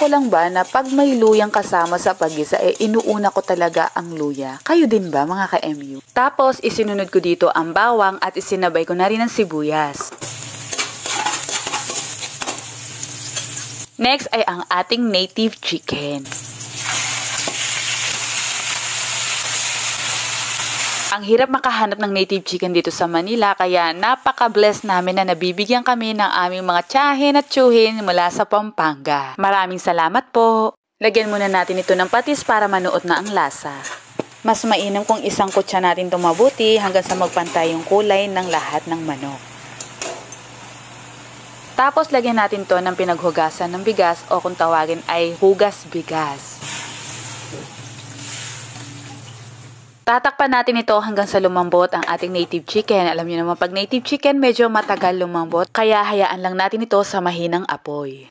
ko lang ba na pag may luyang kasama sa paggisa, inuuna ko talaga ang luya. Kayo din ba mga ka-MU? Tapos isinunod ko dito ang bawang at isinabay ko na rin ang sibuyas. Next ay ang ating native chicken. Ang hirap makahanap ng native chicken dito sa Manila kaya napaka-blessed namin na nabibigyan kami ng aming mga tiyahin at tiyuhin mula sa Pampanga. Maraming salamat po! Lagyan muna natin ito ng patis para manuot na ang lasa. Mas mainam kung isang kutsa natin ito mabuti hanggang sa magpantay yung kulay ng lahat ng manok. Tapos lagyan natin to ng pinaghugasan ng bigas o kung tawagin ay hugas bigas. Tatakpan natin ito hanggang sa lumambot ang ating native chicken. Alam niyo naman pag native chicken medyo matagal lumambot kaya hayaan lang natin ito sa mahinang apoy.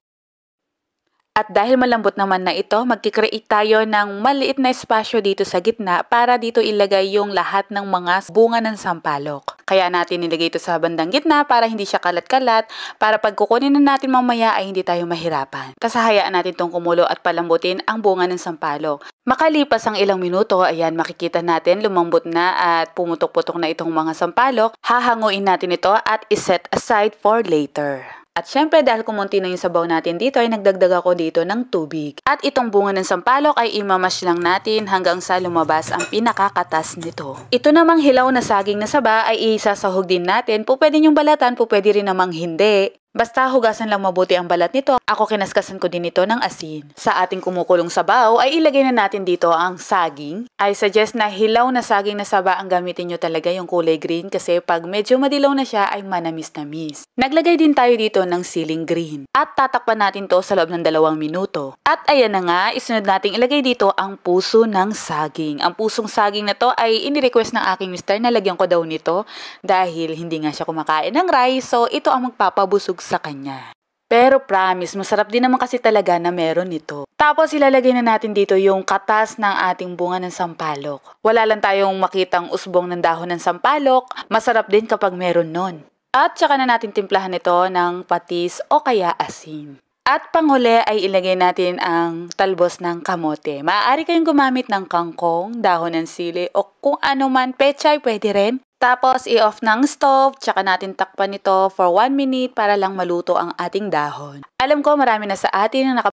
At dahil malambot naman na ito, magkikreate tayo ng maliit na espasyo dito sa gitna para dito ilagay yung lahat ng mga bunga ng sampalok. Kaya natin nilagay ito sa bandang gitna para hindi siya kalat-kalat, para pag kukunin na natin mamaya ay hindi tayo mahirapan. Tapos hayaan natin itong kumulo at palambutin ang bunga ng sampalok. Makalipas ang ilang minuto, ayan makikita natin lumambot na at pumutok-putok na itong mga sampalok. Hahanguin natin ito at iset aside for later. At syempre dahil kumunti na yung sabaw natin dito ay nagdagdag ako dito ng tubig. At itong bunga ng sampalok ay imamash lang natin hanggang sa lumabas ang pinakakatas nito. Ito namang hilaw na saging na saba ay isasahog din natin. Pwede nyong balatan, pwede rin namang hindi. Basta hugasan lang mabuti ang balat nito. Ako kinaskasan ko din ito ng asin. Sa ating kumukulong sabaw ay ilagay na natin dito ang saging. I suggest na hilaw na saging na saba ang gamitin nyo talaga yung kulay green kasi pag medyo madilaw na siya ay manamis-namis. Naglagay din tayo dito ng siling green. At tatakpan natin to sa loob ng 2 minuto. At ayan na nga, isunod nating ilagay dito ang puso ng saging. Ang pusong saging na to ay inirequest ng aking mister na lagyan ko daw nito dahil hindi nga siya kumakain ng rice. So ito ang magpapabusog sa kanya. Pero promise, masarap din naman kasi talaga na meron ito. Tapos ilalagay na natin dito yung katas ng ating bunga ng sampalok. Wala lang tayong makitang usbong ng dahon ng sampalok, masarap din kapag meron nun. At saka na natin timplahan ito ng patis o kaya asin. At panghuli ay ilagay natin ang talbos ng kamote. Maaari kayong gumamit ng kangkong, dahon ng sili o kung ano man, pechay pwede rin. Tapos i-off ng stove, tsaka natin takpan ito for 1 minute para lang maluto ang ating dahon. Alam ko marami na sa atin na